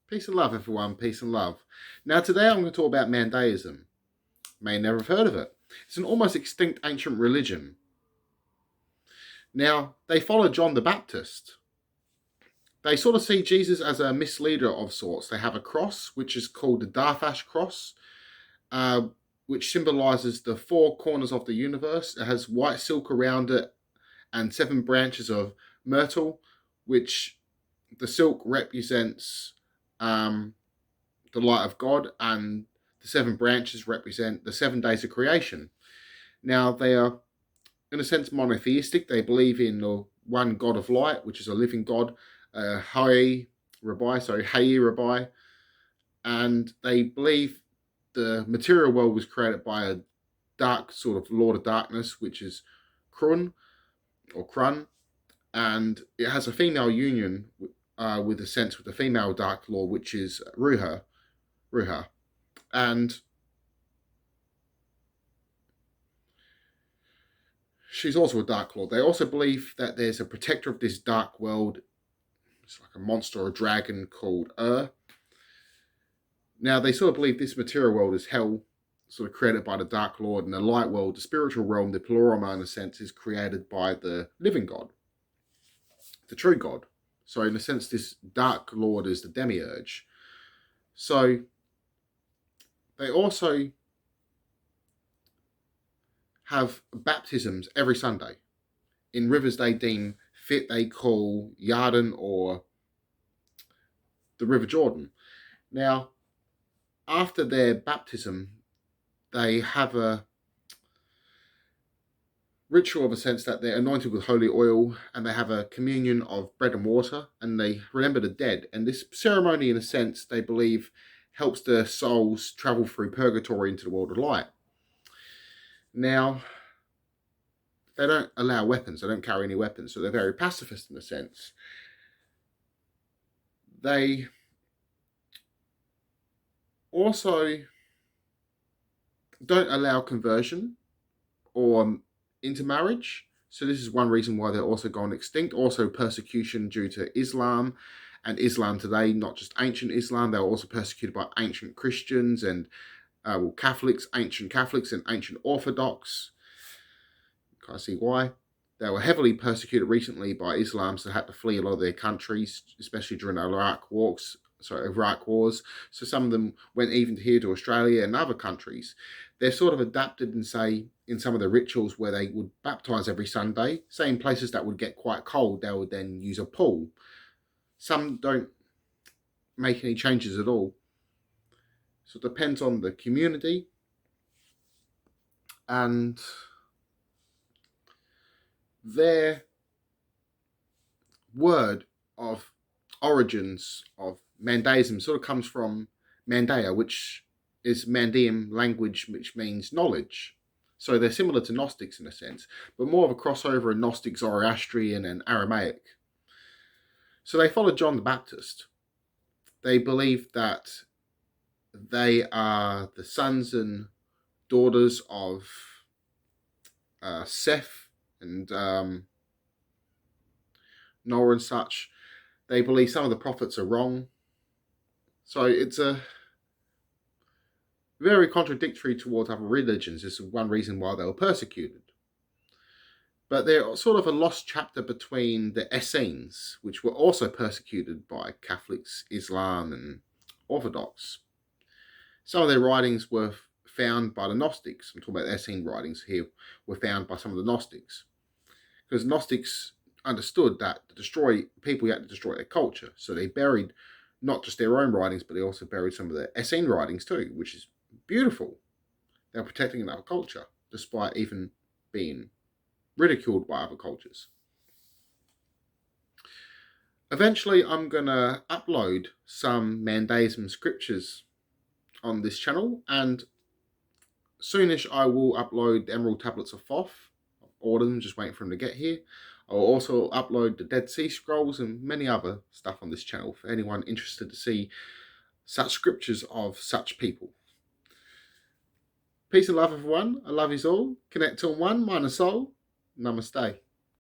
Peace and love, everyone. Peace and love. Now, today I'm going to talk about mandaeism. May never have heard of it. It's an almost extinct ancient religion. Now, they follow John the Baptist. They sort of see Jesus as a misleader of sorts. They have a cross, which is called the Darthash cross, uh, which symbolizes the four corners of the universe. It has white silk around it and 7 branches of myrtle, which the silk represents the light of God, and the 7 branches represent the 7 days of creation. Now, they are, in a sense, monotheistic. They believe in the one God of light, which is a living God, Hai Rabbi, and they believe the material world was created by a dark sort of Lord of Darkness, which is Krun, and it has a female union with a sense with the female Dark Lord, which is Ruha, and she's also a Dark Lord. They also believe that there's a protector of this dark world. It's like a monster or a dragon called Now, they sort of believe this material world is hell, sort of created by the Dark Lord, and the light world, the spiritual realm, the Pleroma, in a sense, is created by the living God, the true God. So, in a sense, this Dark Lord is the demiurge. So, they also have baptisms every Sunday in rivers they deem fit. They call Yarden or the River Jordan. Now, after their baptism, they have a ritual of a sense that they're anointed with holy oil, and they have a communion of bread and water, and they remember the dead. And this ceremony, in a sense, they believe helps their souls travel through purgatory into the world of light. Now, they don't allow weapons. They don't carry any weapons, so they're very pacifist in a sense. They also don't allow conversion or intermarriage. So this is one reason why they're also gone extinct. Also persecution due to Islam, and Islam today, not just ancient Islam. They were also persecuted by ancient Christians and Catholics, ancient Catholics and ancient Orthodox. Can't see why. They were heavily persecuted recently by Islam, so they had to flee a lot of their countries, especially during the Iraq wars. So some of them went even here to Australia and other countries. They've sort of adapted and say in some of the rituals where they would baptize every Sunday, say in places that would get quite cold, they would then use a pool. Some don't make any changes at all. So it depends on the community. And their word of origins of mandaeism sort of comes from mandaea, which is Mandaean language, which means knowledge. So they're similar to Gnostics in a sense, but more of a crossover in Gnostic, Zoroastrian, and Aramaic. So they follow John the Baptist. They believe that they are the sons and daughters of Seth and Noah and such. They believe some of the prophets are wrong. So it's a very contradictory towards other religions. This is one reason why they were persecuted. But they're sort of a lost chapter between the Essenes, which were also persecuted by Catholics, Islam, and Orthodox. Some of their writings were found by the Gnostics. I'm talking about the Essene writings here, were found by some of the Gnostics. Because Gnostics understood that to destroy people, you had to destroy their culture. So they buried not just their own writings, but they also buried some of the Essene writings too, which is beautiful. They're protecting another culture, despite even being ridiculed by other cultures. Eventually, I'm going to upload some mandaeism scriptures on this channel, and soonish I will upload the Emerald Tablets of Thoth. I've ordered them, just waiting for them to get here. I'll also upload the Dead Sea Scrolls and many other stuff on this channel for anyone interested to see such scriptures of such people. Peace and love, everyone. I love you all. Connect on one, mind and soul. Namaste.